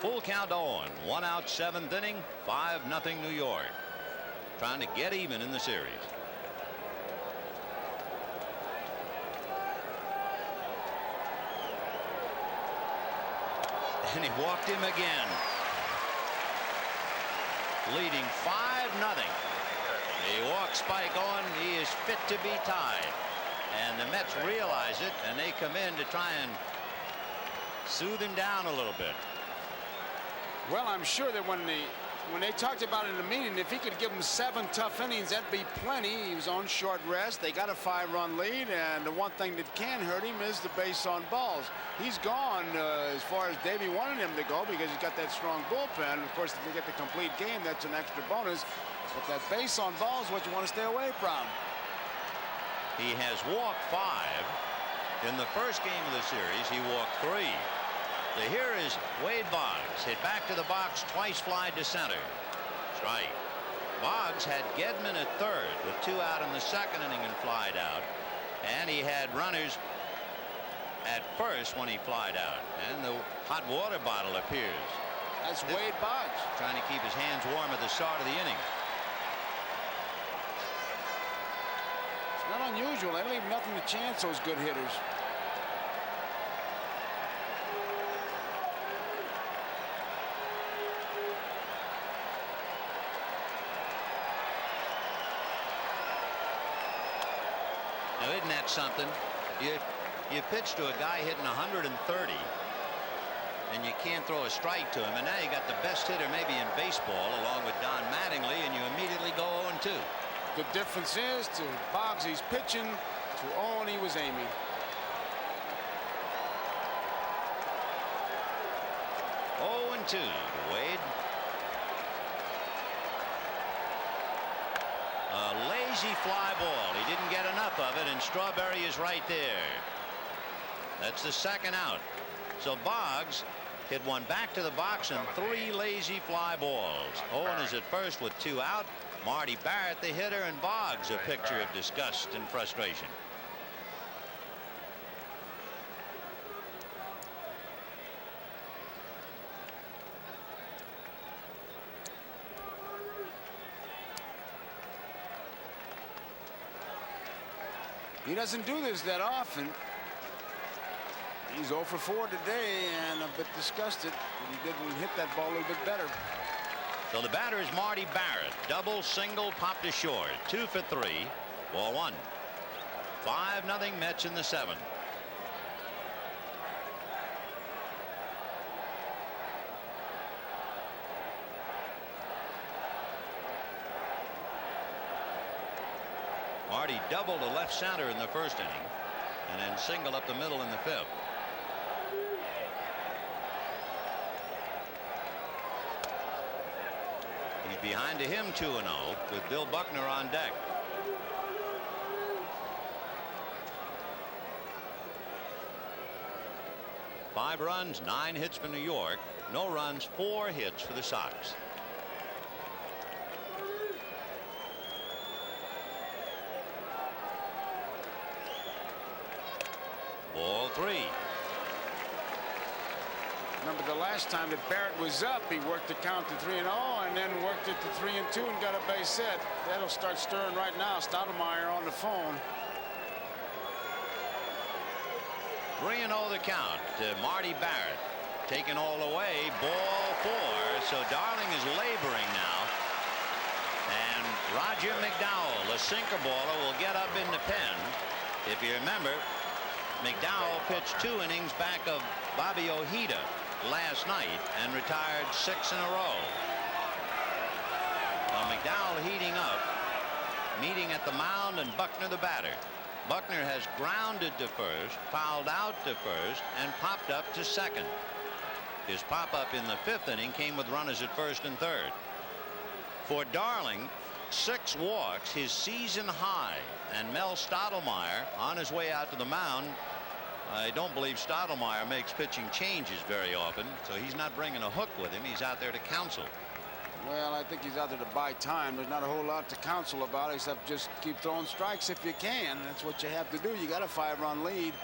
Full count on. 1 out, 7th inning. 5-0 New York. Trying to get even in the series. And he walked him again. Leading 5-0. He walks Spike on. He is fit to be tied. And the Mets realize it, and they come in to try and soothe him down a little bit. Well, I'm sure that when they talked about it in the meeting, if he could give them 7 tough innings, that'd be plenty. He was on short rest. They got a 5-run lead, and the one thing that can hurt him is the base on balls. He's gone as far as Davey wanted him to go because he's got that strong bullpen. Of course, if they get the complete game, that's an extra bonus. But that base on balls is what you want to stay away from. He has walked 5. In the first game of the series, he walked 3. So here is Wade Boggs. Hit back to the box, twice flied to center. Strike. Boggs had Gedman at third with 2 out in the 2nd inning and flied out. And he had runners at first when he flied out. And the hot water bottle appears. That's Wade Boggs. Trying to keep his hands warm at the start of the inning. It's not unusual. They leave nothing to chance, those good hitters. Now, isn't that something? You pitch to a guy hitting 130, and you can't throw a strike to him, and now you got the best hitter maybe in baseball along with Don Mattingly, and you immediately go 0-2. The difference is to Boggs he's pitching, to Owen he was aiming. Oh, 0-2 to Wade. A lazy fly ball. He didn't get enough of it, and Strawberry is right there. That's the 2nd out. So Boggs hit one back to the box and 3 lazy fly balls. Owen is at first with 2 out. Marty Barrett, the hitter, and Boggs, a picture of disgust and frustration. He doesn't do this that often. He's 0 for 4 today and a bit disgusted that he didn't hit that ball a little bit better. So the batter is Marty Barrett. Double, single, popped to short. 2 for 3. Ball 1. 5-0 Mets in the 7th. Marty doubled to left center in the 1st inning and then singled up the middle in the 5th. He's behind to him 2-0 with Bill Buckner on deck. Five runs, 9 hits for New York. No runs, 4 hits for the Sox. Ball 3. Remember the last time that Barrett was up, he worked the count to 3-0 and then worked it to 3-2 and got a base hit. That'll start stirring right now. Stoudemire on the phone. 3-0 the count to Marty Barrett. Taken all the way. Ball 4. So Darling is laboring now. And Roger McDowell, the sinker baller, will get up in the pen. If you remember, McDowell pitched 2 innings back of Bobby Ojeda last night and retired 6 in a row. Well, McDowell heating up, meeting at the mound, and Buckner the batter. Buckner has grounded to first, fouled out to first, and popped up to second. His pop-up in the 5th inning came with runners at first and third. For Darling, 6 walks, his season high, and Mel Stoudemire on his way out to the mound. I don't believe Stoudemire makes pitching changes very often, so he's not bringing a hook with him. He's out there to counsel. Well, I think he's out there to buy time. There's not a whole lot to counsel about except just keep throwing strikes if you can. That's what you have to do. You got a 5-run lead.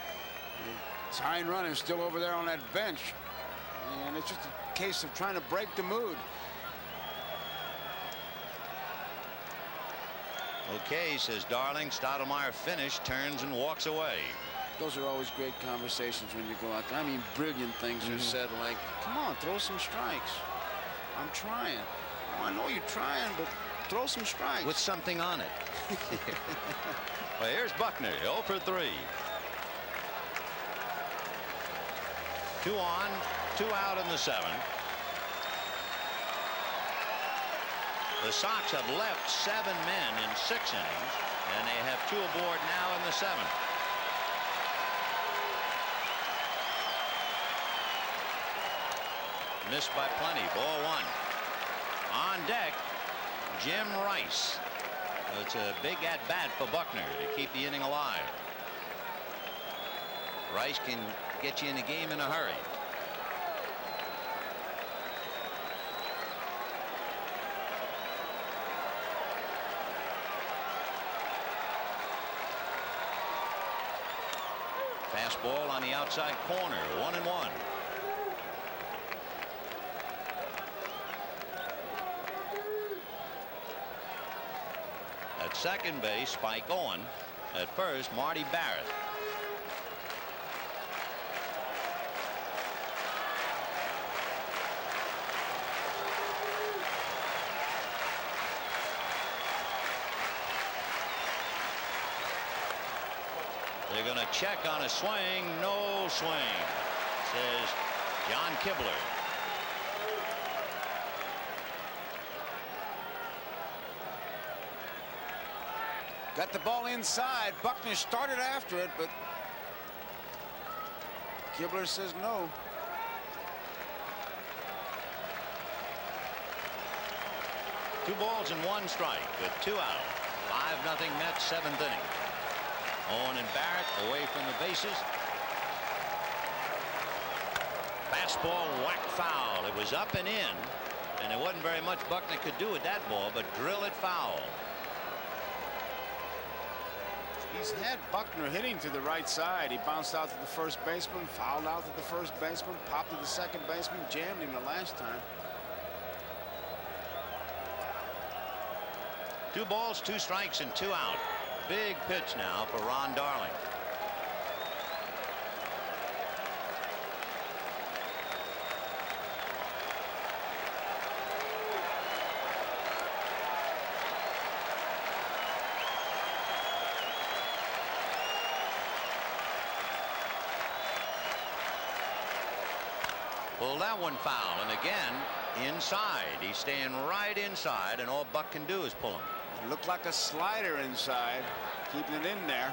Tying run is still over there on that bench. And it's just a case of trying to break the mood. Okay, says Darling. Stottlemyre finished, turns and walks away. Those are always great conversations when you go out there. I mean, brilliant things are said like, come on, throw some strikes. I'm trying. Oh, I know you're trying, but throw some strikes. With something on it. Well, here's Buckner, 0 for 3. 2 on, 2 out in the 7th. The Sox have left 7 men in 6 innings, and they have 2 aboard now in the 7th. Missed by plenty. Ball 1. On deck, Jim Rice. It's a big at bat for Buckner to keep the inning alive. Rice can get you in the game in a hurry. Fastball on the outside corner, 1-1. At second base, Spike Owen. At first, Marty Barrett. They're going to check on a swing. No swing, says John Kibler. Got the ball inside. Buckner started after it, but Kibler says no. Two balls and 1 strike with 2 out. 5-0 Mets, 7th inning. Owen and Barrett away from the bases. Fastball whacked foul. It was up and in, and there wasn't very much Buckner could do with that ball but drill it foul. He's had Buckner hitting to the right side. He bounced out to the first baseman, fouled out to the first baseman, popped to the second baseman, jammed him the last time. 2 balls, 2 strikes, and 2 out. Big pitch now for Ron Darling. Pull that one foul, and again inside. He's staying right inside, and all Buck can do is pull him. It looked like a slider inside, keeping it in there.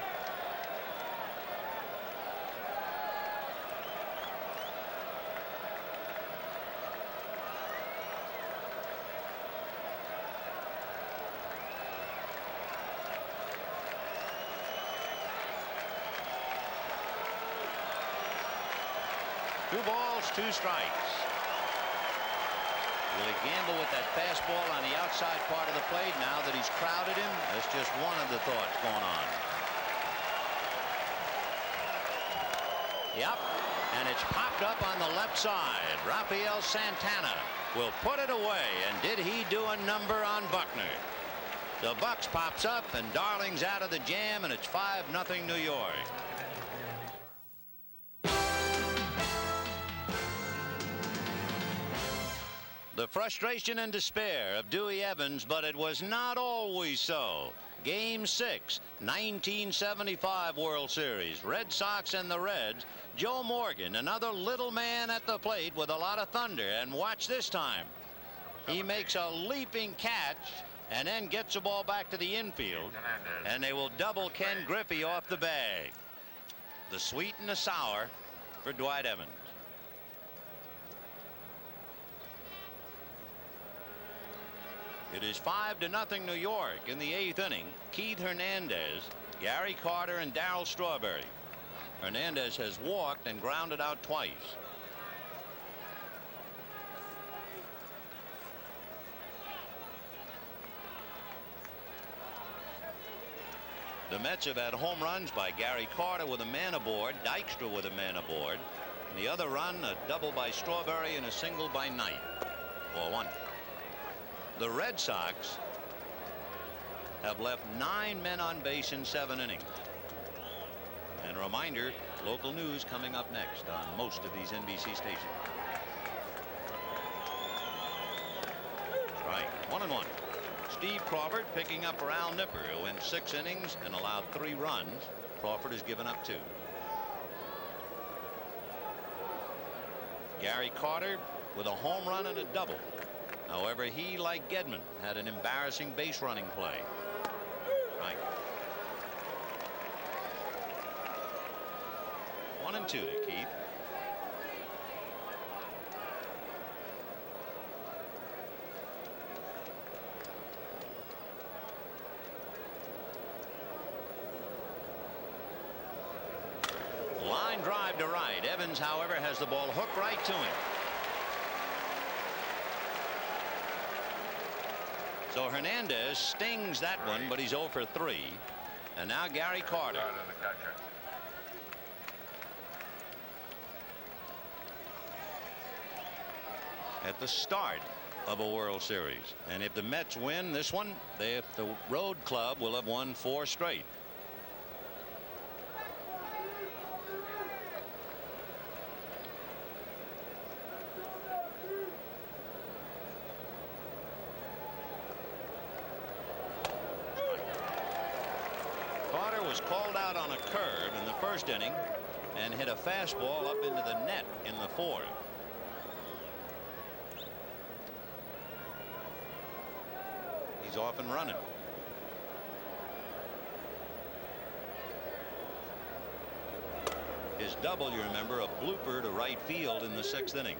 Two balls, 2 strikes. Will he gamble with that fastball on the outside part of the plate now that he's crowded him? That's just one of the thoughts going on. Yep, and it's popped up on the left side. Rafael Santana will put it away, and did he do a number on Buckner? The Bucks pops up, and Darling's out of the jam, and it's 5-0 New York. The frustration and despair of Dewey Evans, but it was not always so. Game 6, 1975 World Series. Red Sox and the Reds. Joe Morgan, another little man at the plate with a lot of thunder. And watch this time. He makes a leaping catch and then gets the ball back to the infield. And they will double Ken Griffey off the bag. The sweet and the sour for Dwight Evans. It is 5-0 New York in the 8th inning. Keith Hernandez, Gary Carter, and Darryl Strawberry. Hernandez has walked and grounded out twice. The Mets have had home runs by Gary Carter with a man aboard, Dykstra with a man aboard, And the other run, a double by Strawberry and a single by Knight. 4-1. The Red Sox have left 9 men on base in 7 innings. And a reminder, local news coming up next on most of these NBC stations. Strike. 1-1. Steve Crawford picking up for Al Nipper, who went 6 innings and allowed 3 runs. Crawford has given up 2. Gary Carter with a home run and a double. However, he, like Gedman, had an embarrassing base running play. Right. 1-2 to Keith. Line drive to right. Evans, however, has the ball hooked right to him. So Hernandez stings that one, but he's 0 for 3. And now Gary Carter. At the start of a World Series. And if the Mets win this one, the road club will have won 4 straight. Carter was called out on a curve in the first inning and hit a fastball up into the net in the 4th. He's off and running. His double, you remember, a blooper to right field in the 6th inning.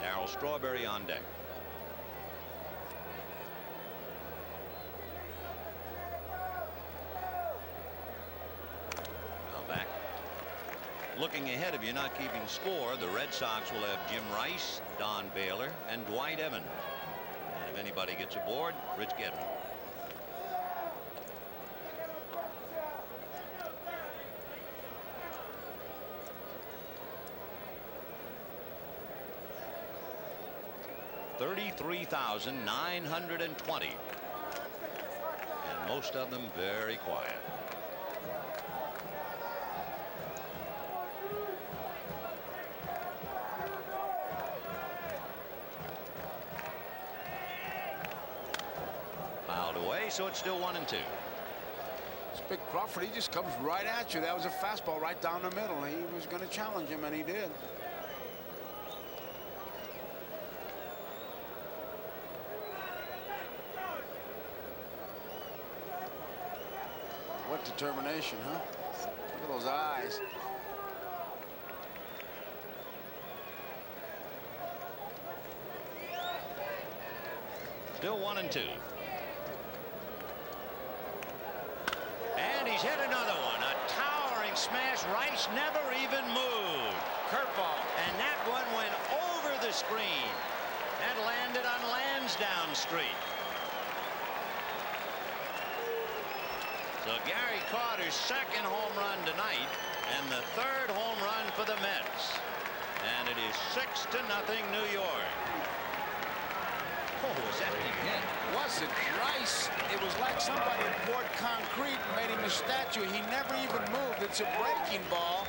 Darryl Strawberry on deck. Looking ahead, if you're not keeping score, the Red Sox will have Jim Rice, Don Baylor, and Dwight Evans. And if anybody gets aboard, Rich Gedman. $33,920. And most of them very quiet. So it's still 1-2. It's big Crawford. He just comes right at you. That was a fastball right down the middle. He was going to challenge him, and he did. What determination, huh? Look at those eyes. Still 1-2. And he's hit another one. A towering smash. Rice never even moved. Curveball. And that one went over the screen. That landed on Lansdowne Street. So Gary Carter's 2nd home run tonight and the 3rd home run for the Mets. And it is 6-0 New York. Oh, was that big hit? Was it Rice? It was like somebody had poured concrete and made him a statue. He never even moved. It's a breaking ball.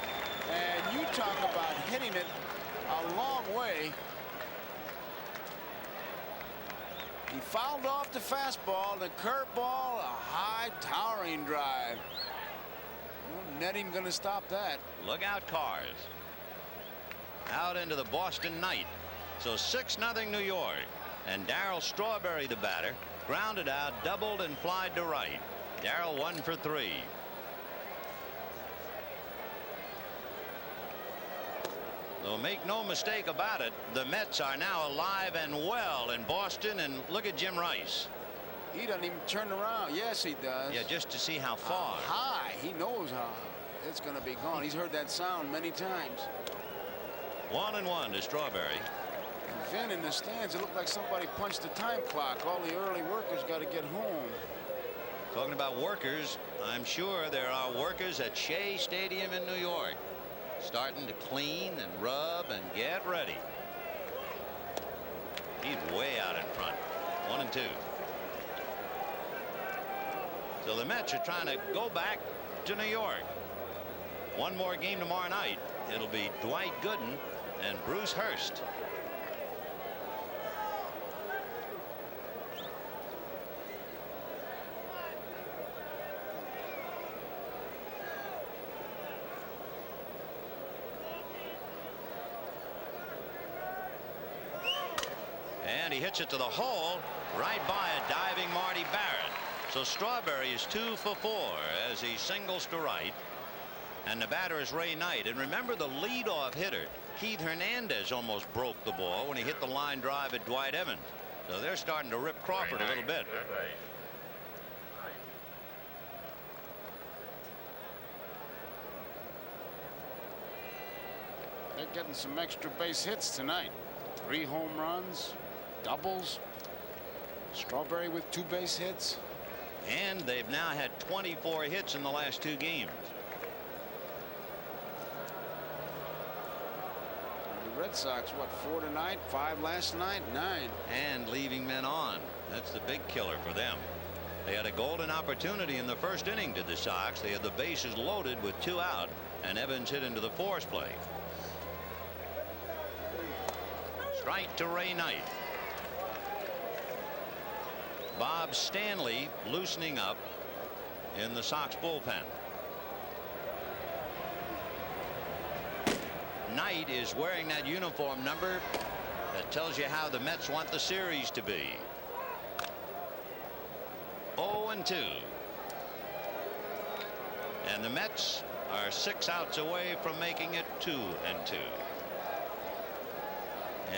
And you talk about hitting it a long way. He fouled off the fastball, the curveball, a high towering drive. No netting going to stop that. Look out, Cars. Out into the Boston night. So 6-0 New York. And Darryl Strawberry, the batter, grounded out, doubled, and flied to right. Darryl 1 for 3. So make no mistake about it, the Mets are now alive and well in Boston. And look at Jim Rice. He doesn't even turn around. Yes, he does. Yeah, just to see how far. High. He knows how it's going to be gone. He's heard that sound many times. 1-1 to Strawberry. Vin in the stands, it looked like somebody punched the time clock. All the early workers got to get home. Talking about workers, I'm sure there are workers at Shea Stadium in New York starting to clean and rub and get ready. He's way out in front. 1-2. So the Mets are trying to go back to New York. One more game tomorrow night. It'll be Dwight Gooden and Bruce Hurst. And he hits it to the hole right by a diving Marty Barrett. So Strawberry is 2 for 4 as he singles to right. And the batter is Ray Knight. And remember, the leadoff hitter, Keith Hernandez, almost broke the ball when he hit the line drive at Dwight Evans. So they're starting to rip Crawford a little bit. They're getting some extra base hits tonight. 3 home runs, doubles. Strawberry with 2 base hits. And they've now had 24 hits in the last 2 games. The Red Sox, what, 4 tonight, 5 last night, 9. And leaving men on. That's the big killer for them. They had a golden opportunity in the first inning, did the Sox. They had the bases loaded with 2 out, and Evans hit into the force play. Strike to Ray Knight. Bob Stanley loosening up in the Sox bullpen. Knight is wearing that uniform number that tells you how the Mets want the series to be. 0-2. And the Mets are 6 outs away from making it 2-2.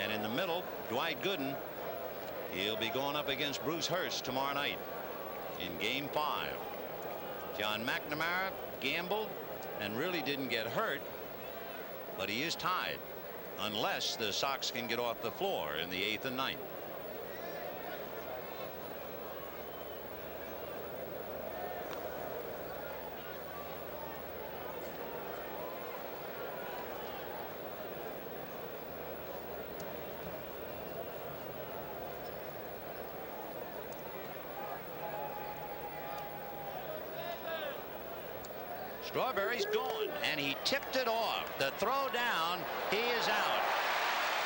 And in the middle, Dwight Gooden. He'll be going up against Bruce Hurst tomorrow night in game 5. John McNamara gambled and really didn't get hurt, but he is tied unless the Sox can get off the floor in the 8th and 9th. Strawberry's going, and he tipped it off. The throw down, he is out.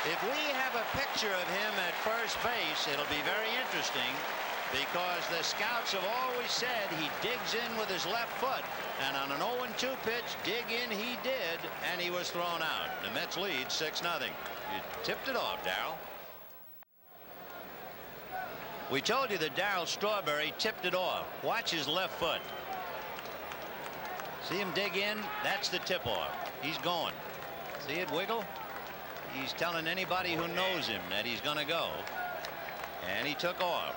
If we have a picture of him at first base, it'll be very interesting, because the scouts have always said he digs in with his left foot, and on an 0-2 pitch, dig in he did, and he was thrown out. The Mets lead 6-0. You tipped it off, Darryl. We told you that Darryl Strawberry tipped it off. Watch his left foot. See him dig in? That's the tip-off. He's going. See it wiggle? He's telling anybody who knows him that he's going to go. And he took off.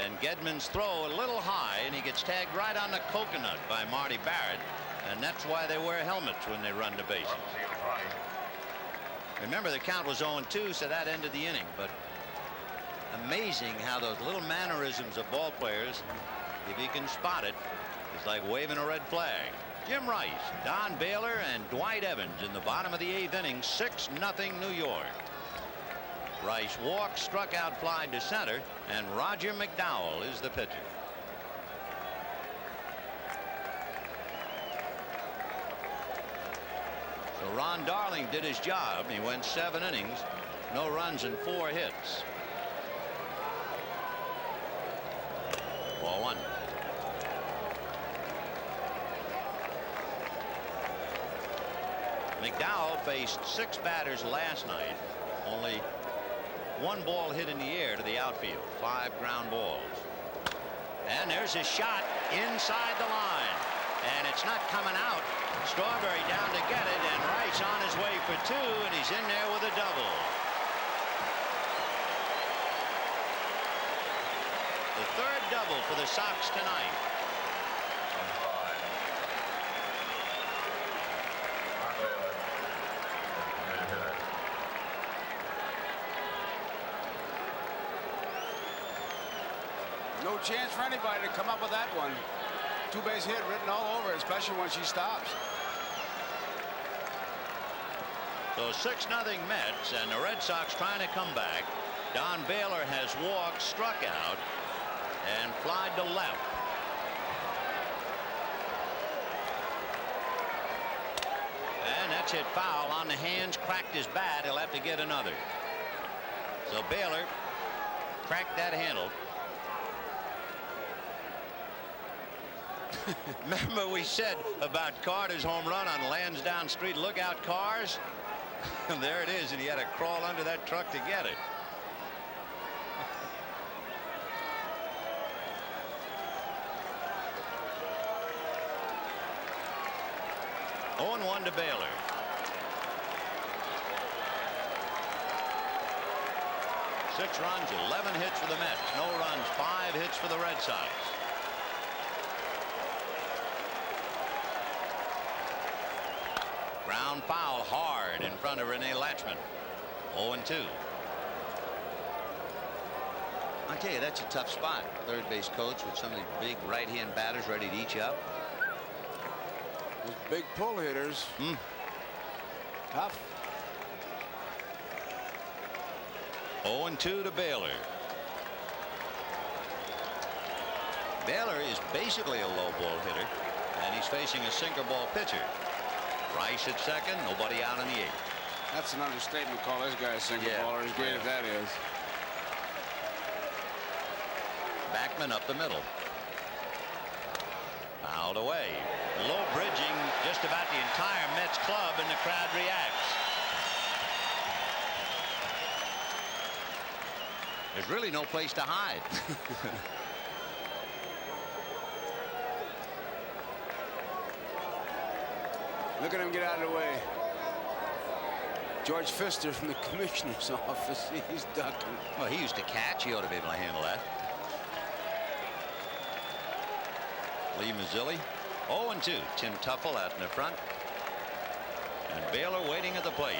And Gedman's throw a little high, and he gets tagged right on the coconut by Marty Barrett. And that's why they wear helmets when they run the bases. Remember, the count was 0-2, so that ended the inning. But amazing how those little mannerisms of ball players, if you can spot it, it's like waving a red flag. Jim Rice, Don Baylor, and Dwight Evans in the bottom of the 8th inning. 6-0 New York. Rice walked, struck out, fly to center, and Roger McDowell is the pitcher. So Ron Darling did his job. He went 7 innings, no runs and 4 hits. Ball 1. McDowell faced 6 batters last night. Only 1 ball hit in the air to the outfield. 5 ground balls. And there's his shot inside the line. And it's not coming out. Strawberry down to get it, and Rice on his way for 2, and he's in there with a double. The 3rd double for the Sox tonight. No chance for anybody to come up with that one. Two-base hit written all over it, especially when she stops. So 6-0 Mets, and the Red Sox trying to come back. Don Baylor has walked, struck out, and flied to left. And that's hit foul on the hands, cracked his bat. He'll have to get another. So Baylor cracked that handle. Remember we said about Carter's home run on Lansdowne Street, look out cars. And there it is, and he had to crawl under that truck to get it. Oh, 1 to Baylor. Six runs, 11 hits for the Mets. No runs, 5 hits for the Red Sox. Ground foul hard in front of Rene Latchman. 0-2. I tell you, that's a tough spot. Third base coach with some of these big right-hand batters ready to eat you up. Those big pull hitters. Tough. 0-2 to Baylor. Baylor is basically a low ball hitter, and he's facing a sinker ball pitcher. Rice at second, nobody out in the 8th. That's an understatement. Call this guy a single baller, as great as that is. Backman up the middle. Fouled away. Low bridging just about the entire Mets club, and the crowd reacts. There's really no place to hide. Look at him get out of the way. George Pfister from the commissioner's office. He's ducking. Well, he used to catch. He ought to be able to handle that. Lee Mazzilli. 0-2. Tim Tuffle out in the front. And Baylor waiting at the plate.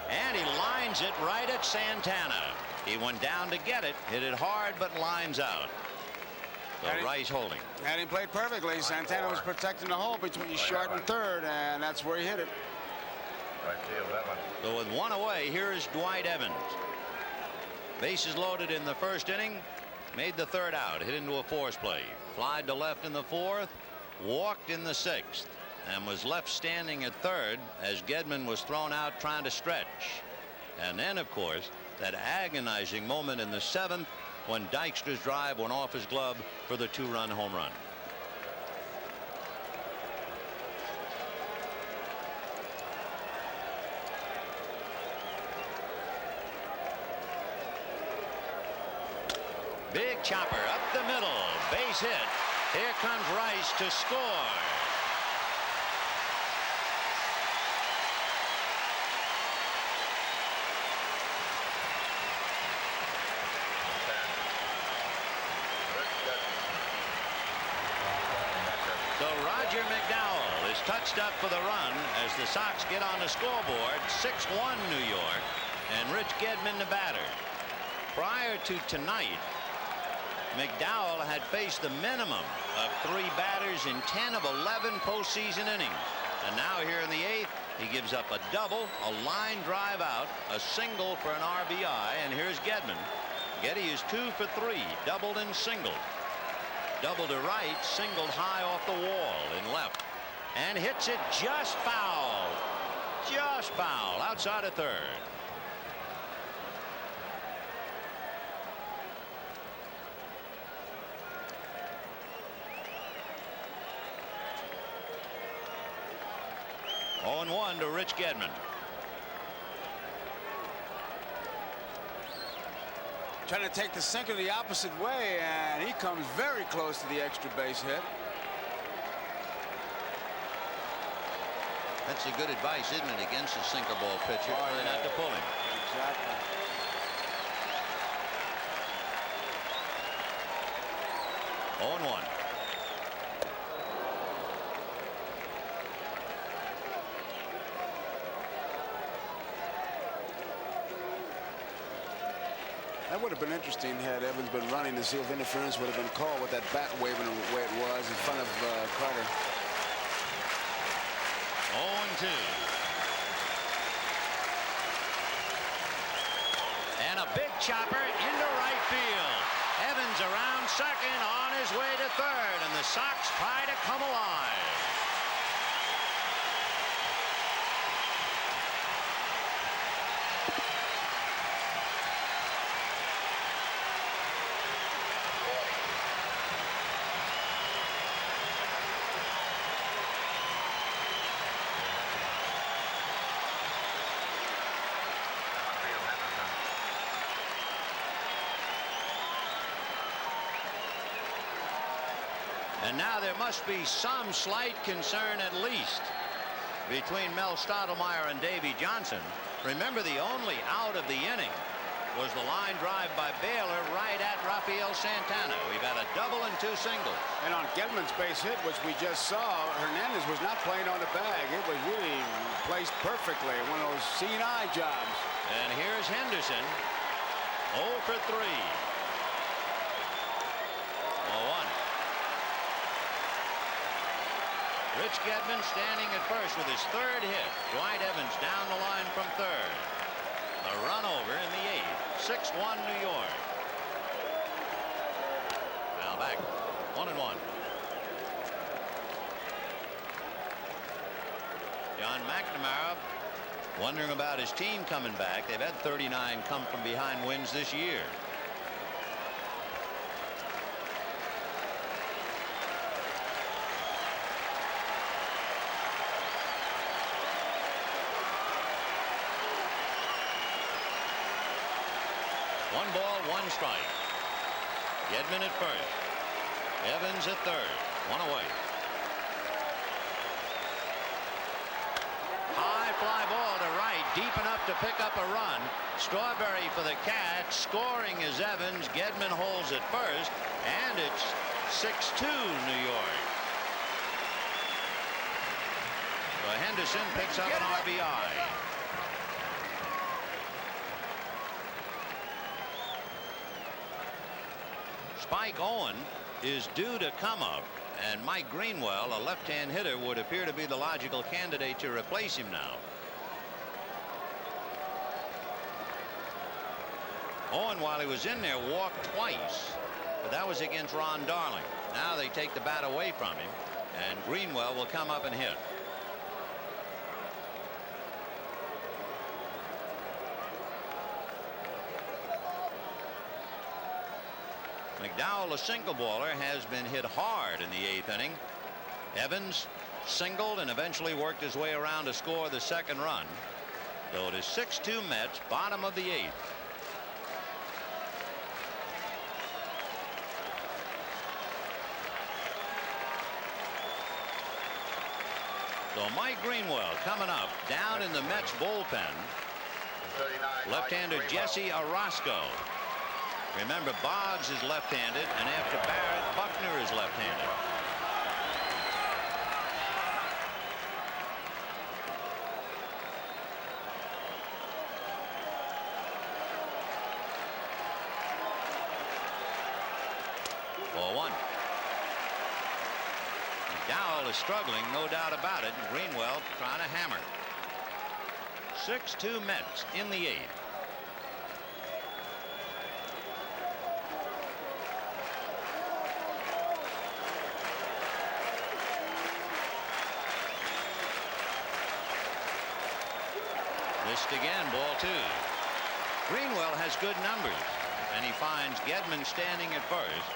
And he lines it right at Santana. He went down to get it, hit it hard, but lines out. So Rice holding. Had him played perfectly. Santana was protecting the hole between short and third, and that's where he hit it. So with 1 away, here is Dwight Evans. Bases loaded in the first inning. Made the third out. Hit into a force play. Flied to left in the 4th. Walked in the 6th. And was left standing at third as Gedman was thrown out trying to stretch. And then, of course, that agonizing moment in the 7th when Dykstra's drive went off his glove for the 2-run home run. Big chopper up the middle, base hit. Here comes Rice to score. So Roger McDowell is touched up for the run as the Sox get on the scoreboard. 6-1 New York, and Rich Gedman the batter. Prior to tonight, McDowell had faced the minimum of 3 batters in 10 of 11 postseason innings. And now here in the 8th, he gives up a double, a line drive out, a single for an RBI, and here's Gedman. Getty is 2 for 3, doubled and singled. Double to right, singled high off the wall in left, and hits it just foul. Just foul outside of third. Oh, and 1 to Rich Gedman. Trying to take the sinker the opposite way, and he comes very close to the extra base hit. That's a good advice, isn't it, against a sinker ball pitcher? Oh, yeah. Not to pull him. Exactly. Oh, and 1. That would have been interesting had Evans been running to see if interference would have been called with that bat waving the way it was in front of Carter. 0-2. And a big chopper into right field. Evans around second, on his way to third, and the Sox try to come alive. And now there must be some slight concern, at least, between Mel Stottlemyre and Davy Johnson. Remember, the only out of the inning was the line drive by Baylor right at Rafael Santana. We've had a double and 2 singles. And on Gedman's base hit, which we just saw, Hernandez was not playing on the bag. It was really placed perfectly. One of those seeing eye jobs. And here's Henderson. 0 for 3. 0-1. Rich Gedman standing at first with his 3rd hit. Dwight Evans down the line from 3rd. A run over in the 8th. 6-1 New York. Now back. 1-1. John McNamara wondering about his team coming back. They've had 39 come from behind wins this year. One ball, 1 strike. Gedman at first. Evans at third. 1 away. High fly ball to right, deep enough to pick up a run. Strawberry for the catch. Scoring is Evans. Gedman holds at first, and it's 6-2 New York. So Henderson picks up an RBI. Spike Owen is due to come up, and Mike Greenwell, a left-hand hitter, would appear to be the logical candidate to replace him now. Owen, while he was in there, walked twice, but that was against Ron Darling. Now they take the bat away from him, and Greenwell will come up and hit. McDowell, a single baller, has been hit hard in the 8th inning. Evans singled and eventually worked his way around to score the 2nd run. So it is 6-2 Mets, bottom of the 8th. So Mike Greenwell coming up down in the Mets bullpen. Left-hander Jesse Orosco. Remember, Boggs is left-handed, and after Barrett, Buckner is left-handed. McDowell is struggling, no doubt about it, and Greenwell trying to hammer. 6-2 Mets in the 8th. Missed again, ball 2. Greenwell has good numbers, and he finds Gedman standing at first.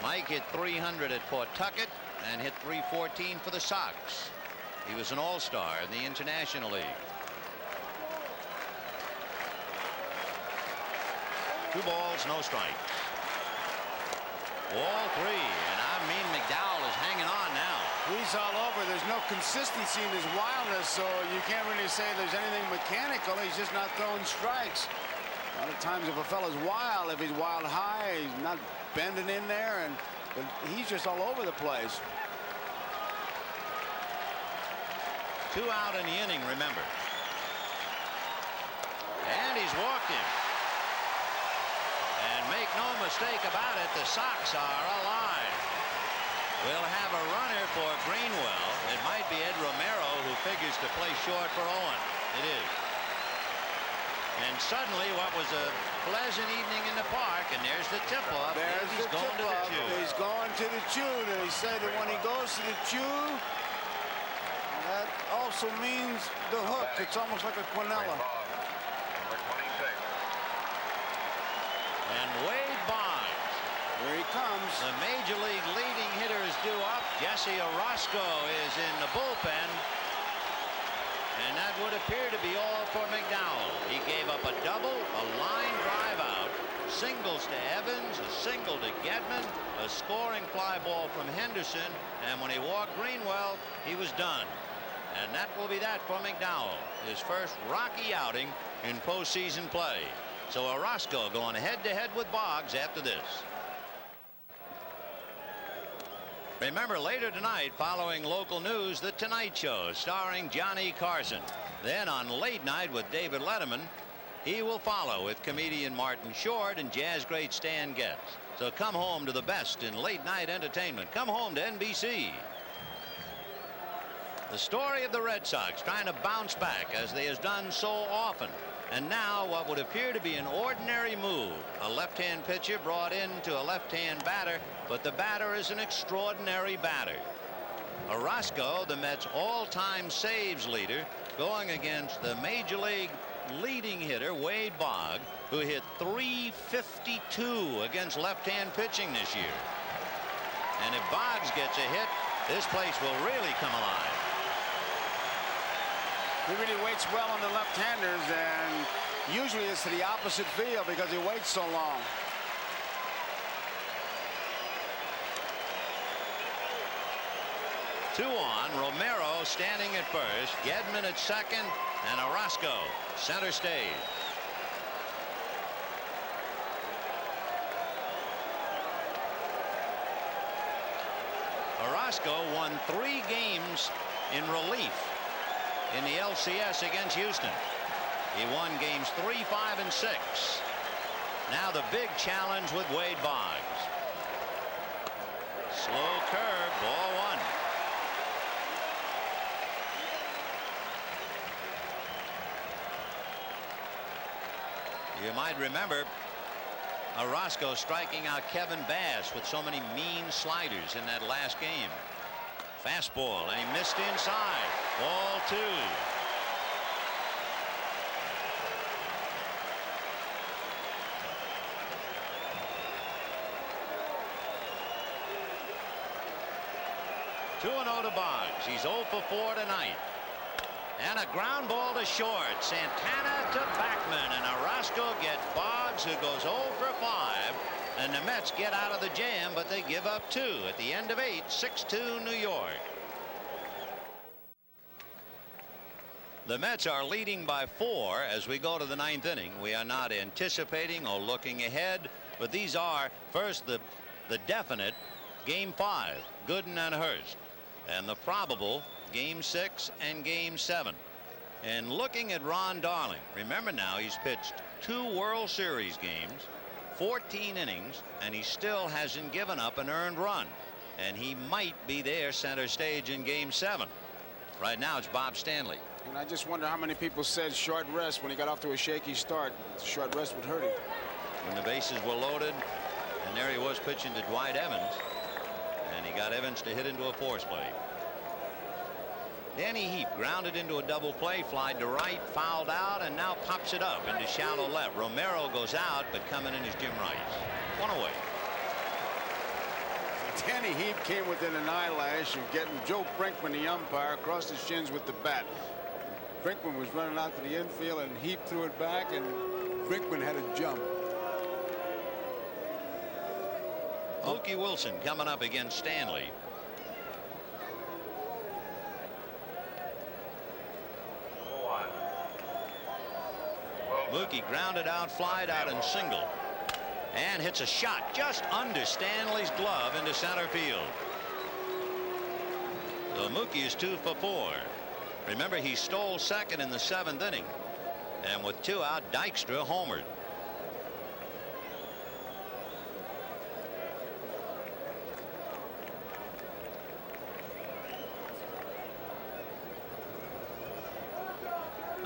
Mike hit 300 at Pawtucket and hit 314 for the Sox. He was an all-star in the International League. 2 balls, no strikes. Ball 3, and I mean McDowell is hanging on now. He's all over. There's no consistency in his wildness, so you can't really say there's anything mechanical. He's just not throwing strikes. A lot of times if a fella's wild, if he's wild high, he's not bending in there, but he's just all over the place. 2 out in the inning, remember. And he's walked him. make no mistake about it, the Sox are alive. We'll have a runner for Greenwell. It might be Ed Romero who figures to play short for Owen. It is. And suddenly what was a pleasant evening in the park, and there's the tip-off. There's he's the going to the tip-off. chew. He's going to the chew. And he said that when he goes to the chew, that also means the hook. It's almost like a quinella. And Wade Boggs. Here he comes. The major league leading hitter is due up. Jesse Orozco is in the bullpen. And that would appear to be all for McDowell. He gave up a double, a line drive out, singles to Evans, a single to Gedman, a scoring fly ball from Henderson, and when he walked Greenwell, he was done. And that will be that for McDowell, his first rocky outing in postseason play. So Orozco going head-to-head with Boggs after this. Remember, later tonight, following local news, The Tonight Show starring Johnny Carson. Then on Late Night with David Letterman, he will follow with comedian Martin Short and jazz great Stan Getz. So come home to the best in late night entertainment. Come home to NBC. The story of the Red Sox trying to bounce back as they have done so often. And now what would appear to be an ordinary move. A left-hand pitcher brought in to a left-hand batter, but the batter is an extraordinary batter. Orozco, the Mets' all-time saves leader, going against the major league leading hitter Wade Boggs, who hit .352 against left-hand pitching this year. And if Boggs gets a hit, this place will really come alive. He really waits well on the left-handers, and usually it's to the opposite field because he waits so long. Two on. Romero standing at first, Gedman at second, and Orozco center stage. Orozco won 3 games in relief in the LCS against Houston. He won games 3, 5, and 6. Now the big challenge with Wade Boggs. Slow curve, ball 1. You might remember Orozco striking out Kevin Bass with so many mean sliders in that last game. Fastball, and he missed inside. Ball 2. Two and 0 to Boggs. He's 0 for 4 tonight. And a ground ball to short. Santana to Backman, and Orozco gets Boggs, who goes 0 for 5. And the Mets get out of the jam, but they give up 2 at the end of 8. 6-2 New York. The Mets are leading by 4 as we go to the 9th inning. We are not anticipating or looking ahead, but these are first the definite game 5, Gooden and Hurst, and the probable game 6 and game 7. And looking at Ron Darling, remember now he's pitched 2 World Series games, 14 innings, and he still hasn't given up an earned run, and he might be there center stage in game 7. Right now it's Bob Stanley. And I just wonder how many people said short rest when he got off to a shaky start. Short rest would hurt him. When the bases were loaded, and there he was pitching to Dwight Evans, and he got Evans to hit into a force play. Danny Heap grounded into a double play, flied to right, fouled out, and now pops it up into shallow left. Romero goes out, but coming in is Jim Rice. 1 away. Danny Heap came within an eyelash of getting Joe Brinkman, the umpire, across the shins with the bat. Brinkman was running out to the infield, and Heap threw it back, and Brinkman had a jump. Mookie Wilson coming up against Stanley. Mookie grounded out, flied out, and single, and hits a shot just under Stanley's glove into center field. So Mookie is 2 for 4. Remember, he stole second in the 7th inning, and with 2 out, Dykstra homered.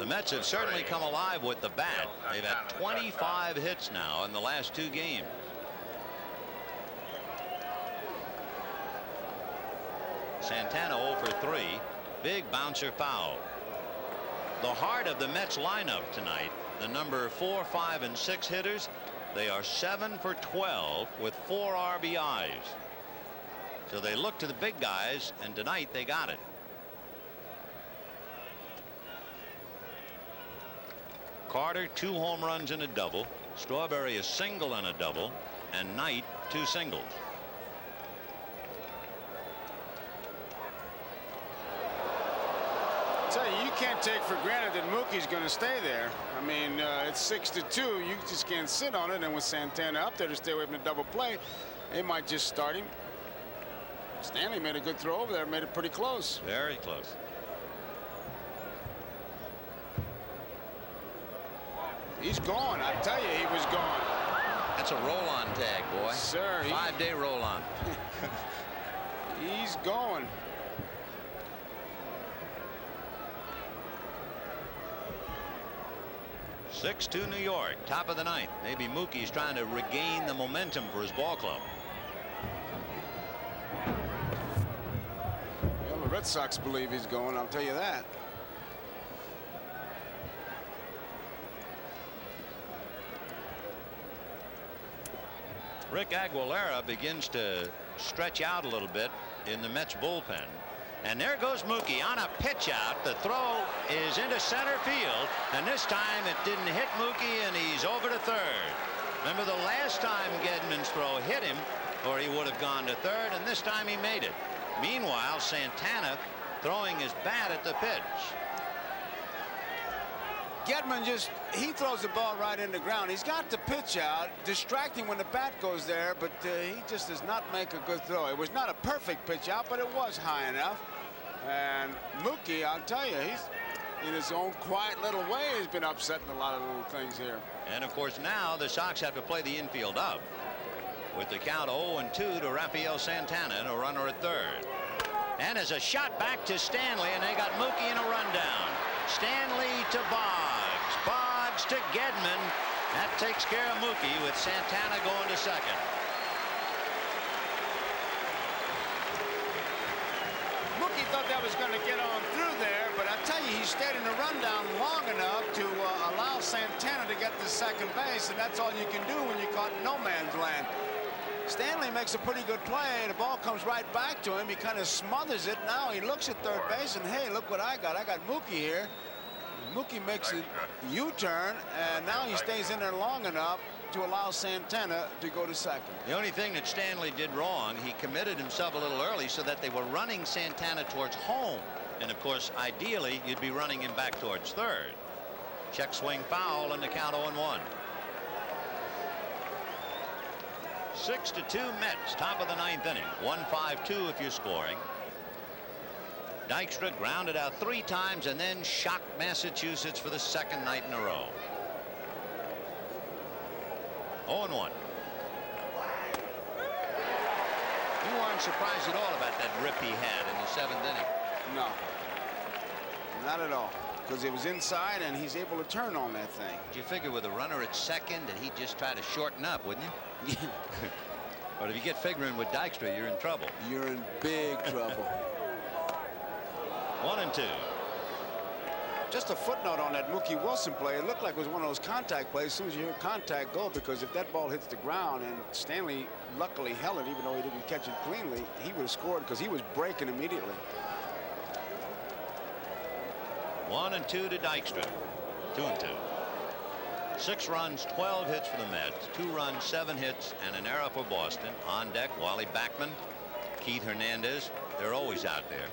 The Mets have certainly come alive with the bat. They've had 25 hits now in the last 2 games. Santana 0 for 3. Big bouncer foul. The heart of the Mets lineup tonight, the number 4, 5, and 6 hitters, they are 7 for 12 with 4 RBIs. So they look to the big guys, and tonight they got it. Carter 2 home runs and a double. Strawberry a single and a double, and Knight 2 singles. You can't take for granted that Mookie's going to stay there. I mean, it's 6-2. You just can't sit on it. And with Santana up there to stay away from the double play, they might just start him. Stanley made a good throw over there, made it pretty close. Very close. He's gone. I tell you, he was gone. That's a roll-on tag, boy. Sir, 5-day roll-on. He's going. (6-2) New York, top of the 9th. Maybe Mookie's trying to regain the momentum for his ball club. Well, the Red Sox believe he's going, I'll tell you that. Rick Aguilera begins to stretch out a little bit in the Mets bullpen. And there goes Mookie on a pitch out. The throw is into center field, and this time it didn't hit Mookie, and he's over to third. Remember the last time Gedman's throw hit him, or he would have gone to third, and this time he made it. Meanwhile, Santana throwing his bat at the pitch. Gedman he throws the ball right in the ground. He's got the pitch out, distracting when the bat goes there, but he just does not make a good throw. It was not a perfect pitch out, but it was high enough. And Mookie, I'll tell you, he's in his own quiet little way. He's been upsetting a lot of little things here. And of course now the Sox have to play the infield up with the count 0-2 to Rafael Santana and a runner at third. And as a shot back to Stanley, and they got Mookie in a rundown. Stanley to Boggs. Boggs to Gedman. That takes care of Mookie with Santana going to second. Mookie thought that was going to get on through there, but I tell you, he stayed in the rundown long enough to allow Santana to get to second base, and that's all you can do when you're caught in no man's land. Stanley makes a pretty good play. The ball comes right back to him. He kind of smothers it. Now he looks at third base, and hey, look what I got. I got Mookie here. Mookie makes a U-turn, and now he stays in there long enough to allow Santana to go to second. The only thing that Stanley did wrong, he committed himself a little early so that they were running Santana towards home. And of course, ideally, you'd be running him back towards third. Check swing foul, and the count 0-1. 6-2 Mets, top of the 9th inning. 1-5-2 if you're scoring. Dykstra grounded out 3 times and then shocked Massachusetts for the second night in a row. 0-1. You weren't surprised at all about that rip he had in the 7th inning. No, not at all, because it was inside and he's able to turn on that thing. Did you figure with a runner at second that he'd just try to shorten up, wouldn't you? But if you get figuring with Dykstra, you're in trouble. You're in big trouble. 1-2. Just a footnote on that Mookie Wilson play. It looked like it was one of those contact plays. As soon as you hear contact, go, because if that ball hits the ground, and Stanley luckily held it, even though he didn't catch it cleanly, he would have scored because he was breaking immediately. 1-2 to Dykstra. 2-2. 6 runs, 12 hits for the Mets. 2 runs, 7 hits, and an error for Boston. On deck, Wally Backman, Keith Hernandez. They're always out there.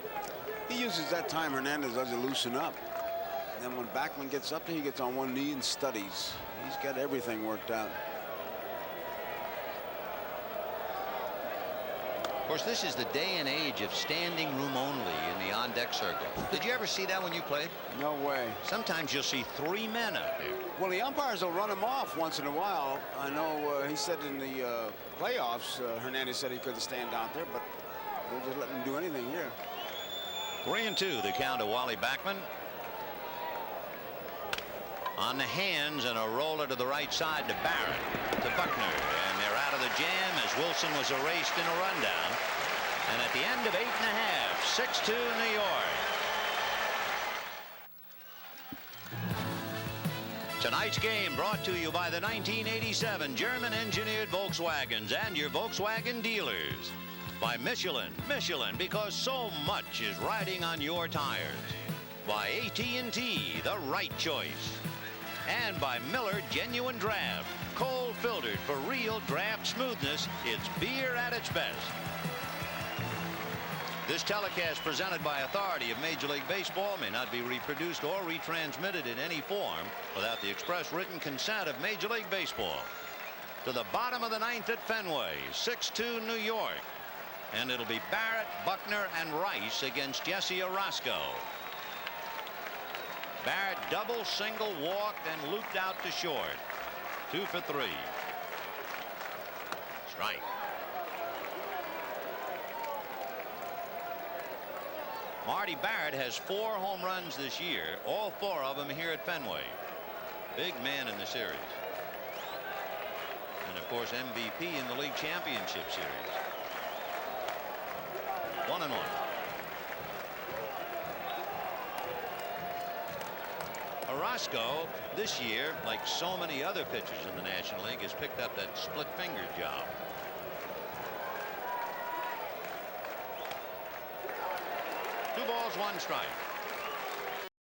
He uses that time Hernandez does to loosen up. Then when Backman gets up there, he gets on one knee and studies. He's got everything worked out. Of course, this is the day and age of standing room only in the on-deck circle. Did you ever see that when you played? No way. Sometimes you'll see 3 men out there. Well, the umpires will run him off once in a while. I know he said in the playoffs, Hernandez said he couldn't stand out there, but they're just letting him do anything here. 3-2 the count of Wally Backman. On the hands and a roller to the right side to Barrett, to Buckner, and they're out of the jam as Wilson was erased in a rundown. And at the end of 8 1/2, 6-2 New York. Tonight's game brought to you by the 1987 German engineered Volkswagens and your Volkswagen dealers. By Michelin, because so much is riding on your tires. By AT&T, the right choice. And by Miller Genuine Draft, cold filtered for real draft smoothness. It's beer at its best. This telecast presented by authority of Major League Baseball may not be reproduced or retransmitted in any form without the express written consent of Major League Baseball. To the bottom of the 9th at Fenway, 6-2 New York. And it'll be Barrett, Buckner, and Rice against Jesse Orosco. Barrett double, single, walked, and looped out to short. 2 for 3. Strike. Marty Barrett has 4 home runs this year, all 4 of them here at Fenway. Big man in the series. And of course MVP in the league championship series. 1-1. Orosco this year, like so many other pitchers in the National League, has picked up that split finger job. 2 balls, 1 strike.